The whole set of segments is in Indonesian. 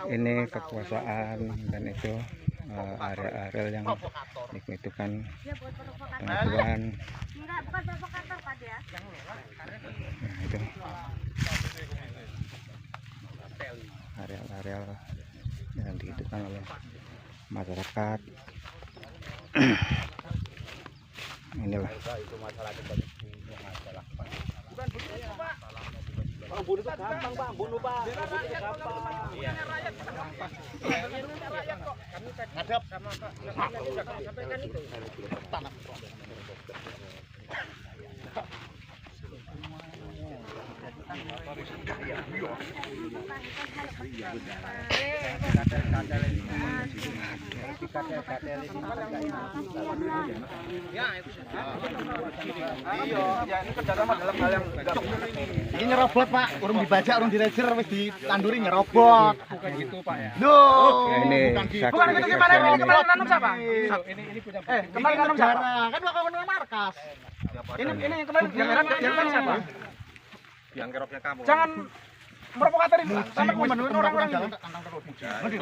Ini kekuasaan dan itu area-area yang itu kan pengaturan. Nah, itu area-area yang dihidupkan oleh masyarakat. Inilah bunuh itu gampang Pak, bunuh Pak. Ngadep sama Pak. Sampaikan itu. Tanah. Ini nyerobot Pak, urung dibajak, urung direjer, wis ditanduri nyerobot. Bukan gitu Pak ya. Loh, ini bukan gitu gimana ini kemarin nanam siapa? Ini punya kemarin nanam siapa? Kan kawan markas. Ini kemarin yang siapa? Yang keroknya kamu. Jangan provokator ini sampai memenuhi orang-orang ini.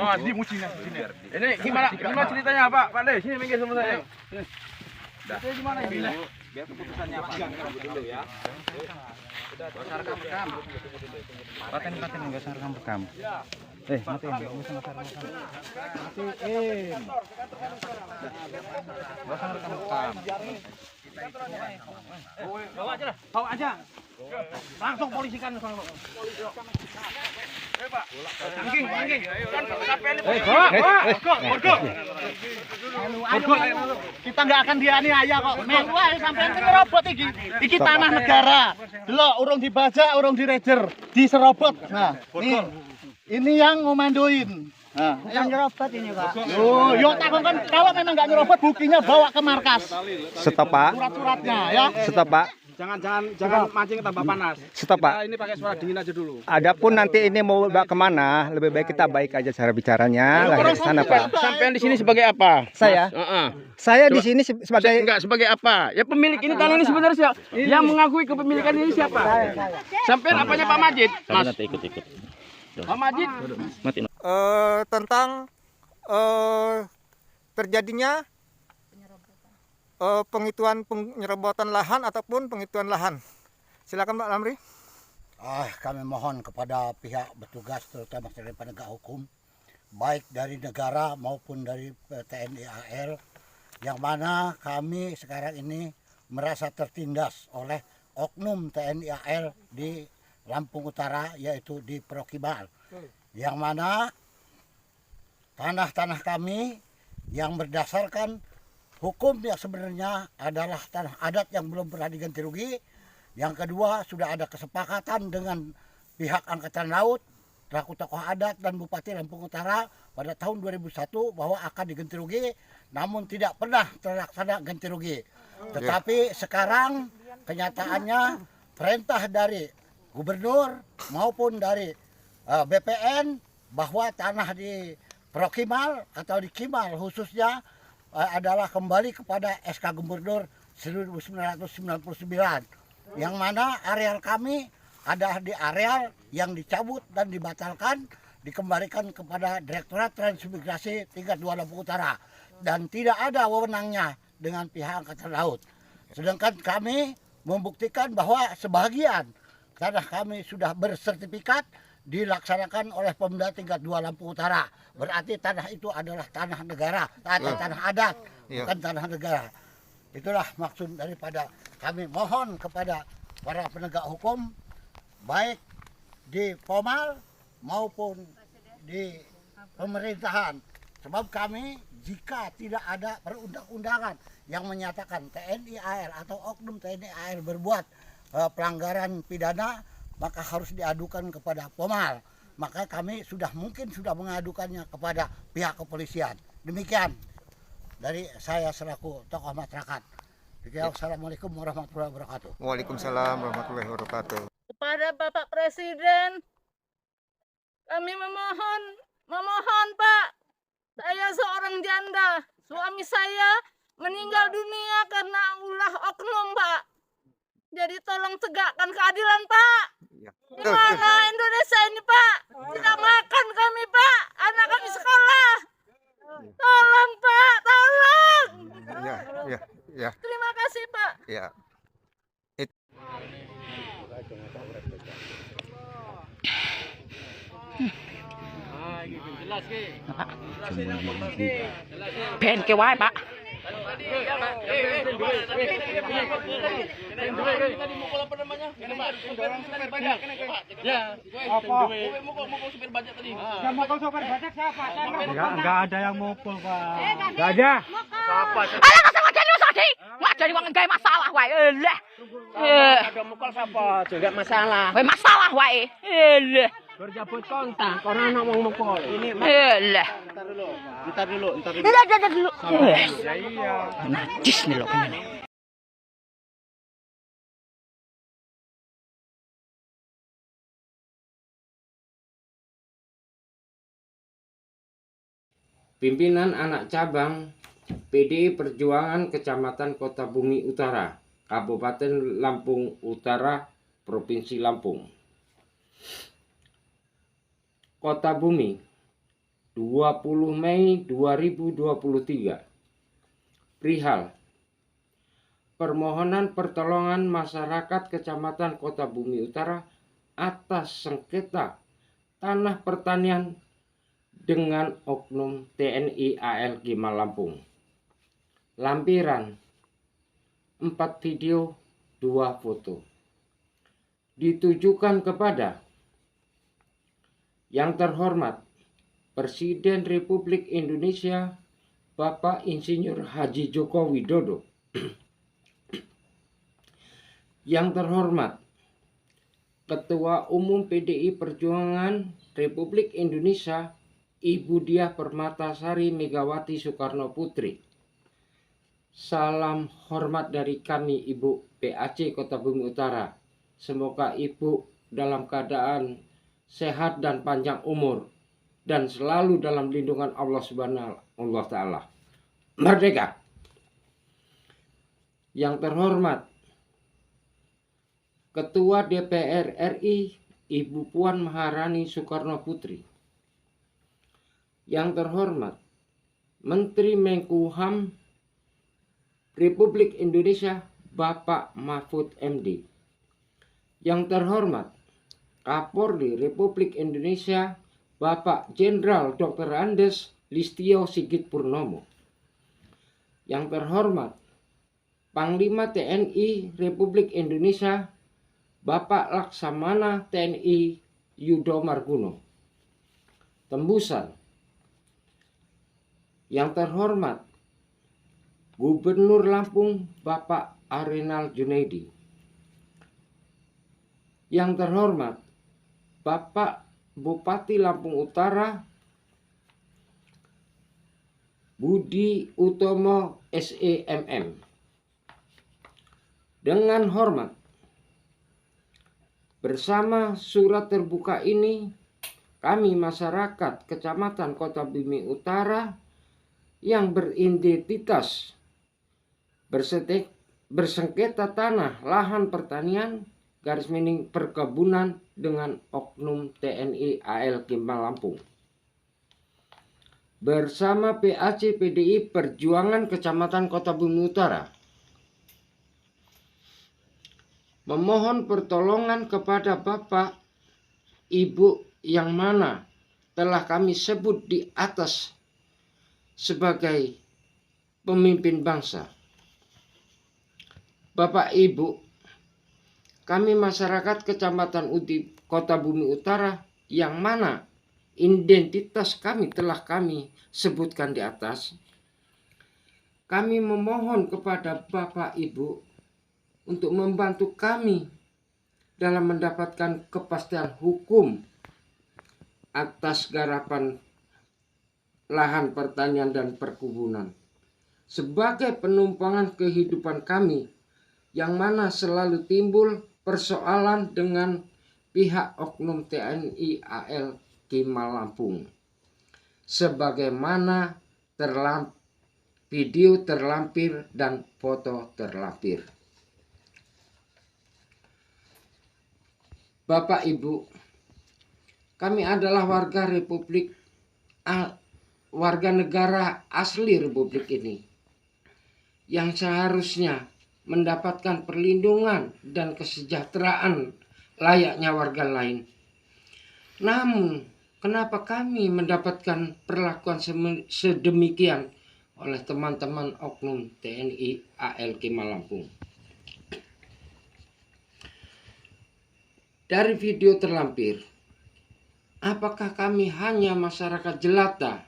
Oh, dimujinya sini. Ini gimana ceritanya Pak? Pak Le, sini minggir sama saya. Itu gimana ini? Biar keputusannya Pak dulu ya. Sudah rekam. paten enggak usah rekam. Mati enggak usah rekam. Bawa aja. Langsung polisikan langsung. Pak. Angging. Kan sampai ini. Kita enggak akan dianiaya kok. Melu ae sampean nyerobot iki. Iki tanah negara. Delok urung dibajak, urung direjer, diserobot. Nah, ini yang ngomandoin. Nah, yang nyerobot ini, Pak. Yo takon kan kalau memang enggak nyerobot buktinya bawa ke markas. Stop Pak. Surat-suratnya ya. Stop Pak. Jangan mancing tambah panas. Stop Pak. Ini pakai suara dingin aja dulu. Adapun nanti ini mau bawa kemana, lebih baik kita baik aja cara bicaranya. Lah ke sana Pak. Sampean di sini sebagai apa? Saya. Saya di sini sebagai Sebagai apa? Ya pemilik ini tanah ini sebenarnya siapa? Yang mengakui kepemilikan ini siapa? Sampean apanya Pak Majid? Mas. Ikut. Pak Majid. Tentang terjadinya penyerobotan lahan ataupun pengituan lahan. Silakan Pak Lamri. Kami mohon kepada pihak bertugas terutama dari penegak hukum baik dari negara maupun dari TNI AL yang mana kami sekarang ini merasa tertindas oleh oknum TNI AL di Lampung Utara yaitu di Prokimal yang mana tanah-tanah kami yang berdasarkan hukum yang sebenarnya adalah tanah adat yang belum pernah diganti rugi. Yang kedua, sudah ada kesepakatan dengan pihak Angkatan Laut, selaku tokoh adat dan Bupati Lampung Utara pada tahun 2001 bahwa akan diganti rugi, namun tidak pernah terlaksana ganti rugi. Tetapi sekarang kenyataannya perintah dari gubernur maupun dari BPN bahwa tanah di Prokimal atau di Kimal khususnya adalah kembali kepada SK Gubernur 1999 yang mana areal kami ada di areal yang dicabut dan dibatalkan dikembalikan kepada Direktorat Transmigrasi tingkat 2 Lampung Utara dan tidak ada wewenangnya dengan pihak Angkatan Laut. Sedangkan kami membuktikan bahwa sebagian tanah kami sudah bersertifikat dilaksanakan oleh Pemda tingkat 2 Lampung Utara. Berarti tanah itu adalah tanah negara, tanah adat, bukan tanah negara. Itulah maksud daripada kami mohon kepada para penegak hukum, baik di Pomal maupun di pemerintahan. Sebab kami jika tidak ada perundang-undangan yang menyatakan TNI AL atau oknum TNI AL berbuat pelanggaran pidana, maka harus diadukan kepada Pomal. Maka kami mungkin sudah mengadukannya kepada pihak kepolisian. Demikian dari saya selaku tokoh masyarakat. Assalamualaikum warahmatullahi wabarakatuh. Waalaikumsalam warahmatullahi wabarakatuh. Kepada Bapak Presiden, kami memohon Pak, saya seorang janda, suami saya meninggal dunia karena ulah oknum Pak. Jadi tolong tegakkan keadilan, Pak. Ya. Di mana Indonesia ini, Pak? Tidak makan kami, Pak. Anak kami sekolah. Tolong, Pak. Tolong. Ya, ya, ya, Terima kasih, Pak. ya. Ben ke wae, Pak. Enggak ada yang mukul, Pak. Enggak ada. Alah nggak sama jadi usadi. Nggak jadi wong gawe masalah wae. Elah. Ada mukul siapa? Juga masalah. Wae masalah wae. Elah. Berjabut kontak, orang anak mau mukul. Ini Elah. ntar dulu. Tidak dulu. Najis nih lo kayaknya. Pimpinan anak cabang PDI Perjuangan Kecamatan Kota Bumi Utara, Kabupaten Lampung Utara, Provinsi Lampung. Kota Bumi, 20 Mei 2023. Perihal permohonan pertolongan masyarakat Kecamatan Kota Bumi Utara atas sengketa tanah pertanian dengan oknum TNI AL Gimal Lampung. Lampiran 4 video 2 foto ditujukan kepada yang terhormat Presiden Republik Indonesia Bapak Insinyur Haji Joko Widodo, yang terhormat Ketua Umum PDI Perjuangan Republik Indonesia Ibu Diah Permatasari Megawati Soekarno Putri. Salam hormat dari kami Ibu PAC Kota Bumi Utara. Semoga Ibu dalam keadaan sehat dan panjang umur dan selalu dalam lindungan Allah Subhanahu wa Ta'ala. Merdeka. Yang terhormat Ketua DPR RI Ibu Puan Maharani Soekarno Putri. Yang terhormat Menteri Menkumham Republik Indonesia Bapak Mahfud MD. Yang terhormat Kapolri Republik Indonesia Bapak Jenderal Dr. Andes Listio Sigit Purnomo. Yang terhormat Panglima TNI Republik Indonesia Bapak Laksamana TNI Yudo Margono. Tembusan. Yang terhormat Gubernur Lampung Bapak Arenal Junaidi. Yang terhormat Bapak Bupati Lampung Utara Budi Utomo SEMM. Dengan hormat, bersama surat terbuka ini, kami masyarakat Kecamatan Kota Bumi Utara yang beridentitas bersengketa tanah lahan pertanian garis miring perkebunan dengan oknum TNI AL Gimal Lampung bersama PAC PDI Perjuangan Kecamatan Kota Bumi Utara memohon pertolongan kepada Bapak Ibu yang mana telah kami sebut di atas sebagai pemimpin bangsa. Bapak Ibu, kami masyarakat Kecamatan Kota Bumi Utara yang mana identitas kami telah kami sebutkan di atas, kami memohon kepada Bapak Ibu untuk membantu kami dalam mendapatkan kepastian hukum atas garapan lahan pertanian dan perkebunan sebagai penumpangan kehidupan kami yang mana selalu timbul persoalan dengan pihak oknum TNI AL Gimal Lampung sebagaimana video terlampir dan foto terlampir. Bapak Ibu, kami adalah warga negara asli Republik ini yang seharusnya mendapatkan perlindungan dan kesejahteraan layaknya warga lain. Namun, kenapa kami mendapatkan perlakuan sedemikian oleh teman-teman oknum TNI AL Kema Lampung? Dari video terlampir, apakah kami hanya masyarakat jelata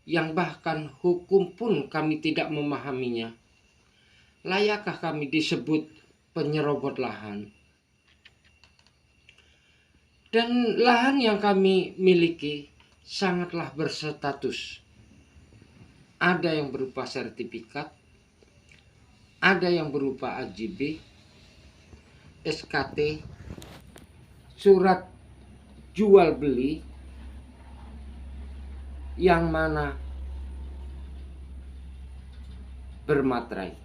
yang bahkan hukum pun kami tidak memahaminya? Layakkah kami disebut penyerobot lahan? Dan lahan yang kami miliki sangatlah berstatus. Ada yang berupa sertifikat, ada yang berupa AJB, SKT, surat jual beli, yang mana bermaterai.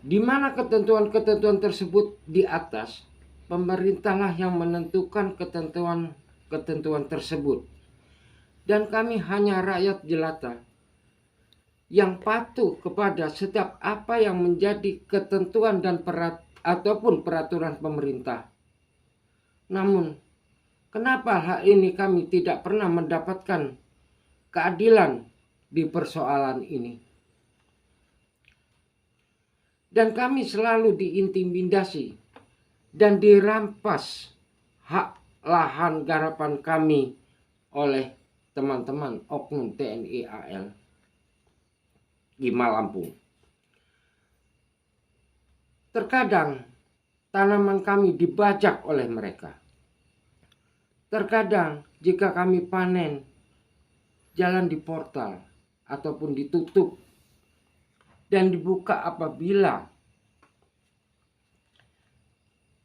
Di mana ketentuan-ketentuan tersebut di atas, pemerintahlah yang menentukan ketentuan tersebut. Dan kami hanya rakyat jelata yang patuh kepada setiap apa yang menjadi ketentuan dan ataupun peraturan pemerintah. Namun, kenapa hal ini kami tidak pernah mendapatkan keadilan di persoalan ini? Dan kami selalu diintimidasi dan dirampas hak lahan garapan kami oleh teman-teman oknum TNI AL Kema Lampung. Terkadang tanaman kami dibajak oleh mereka. Terkadang jika kami panen, jalan di portal ataupun ditutup dan dibuka apabila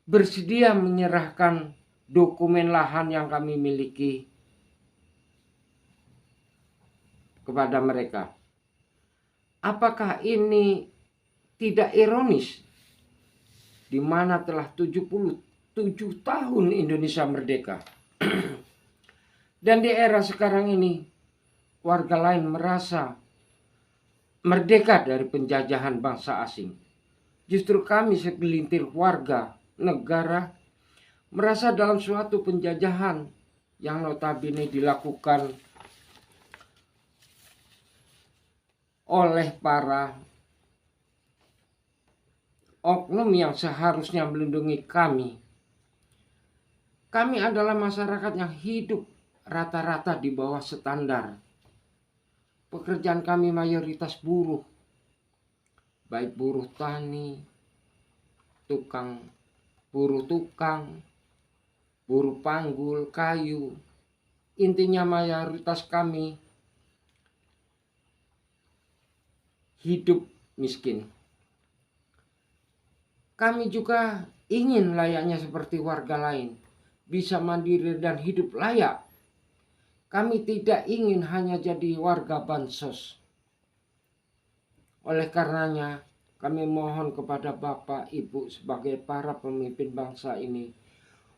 bersedia menyerahkan dokumen lahan yang kami miliki kepada mereka. Apakah ini tidak ironis, di mana telah 77 tahun Indonesia merdeka dan di era sekarang ini warga lain merasa merdeka dari penjajahan bangsa asing. Justru kami segelintir warga negara merasa dalam suatu penjajahan yang notabene dilakukan oleh para oknum yang seharusnya melindungi kami. Kami adalah masyarakat yang hidup rata-rata di bawah standar. Pekerjaan kami mayoritas buruh, baik buruh tani, buruh tukang, buruh panggul, kayu. Intinya mayoritas kami hidup miskin. Kami juga ingin layaknya seperti warga lain, bisa mandiri dan hidup layak. Kami tidak ingin hanya jadi warga bansos. Oleh karenanya, kami mohon kepada Bapak Ibu sebagai para pemimpin bangsa ini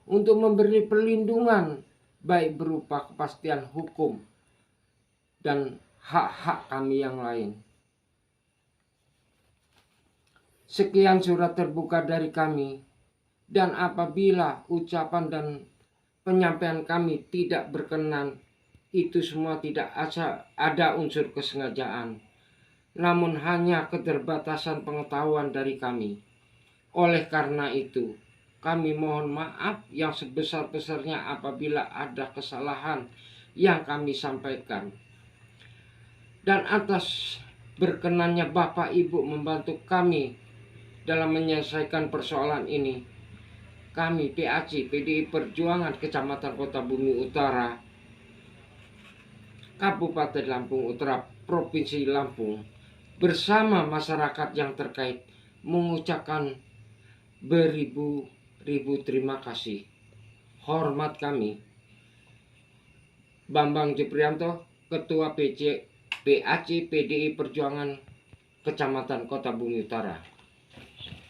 untuk memberi perlindungan baik berupa kepastian hukum dan hak-hak kami yang lain. Sekian surat terbuka dari kami, dan apabila ucapan dan penyampaian kami tidak berkenan, itu semua tidak ada unsur kesengajaan, namun hanya keterbatasan pengetahuan dari kami. Oleh karena itu, kami mohon maaf yang sebesar-besarnya apabila ada kesalahan yang kami sampaikan. Dan atas berkenannya Bapak Ibu membantu kami dalam menyelesaikan persoalan ini, kami PAC PDI Perjuangan Kecamatan Kota Bumi Utara, Kabupaten Lampung Utara, Provinsi Lampung, bersama masyarakat yang terkait mengucapkan beribu-ribu terima kasih. Hormat kami, Bambang Jeprianto, Ketua PAC PDI Perjuangan Kecamatan Kota Bumi Utara.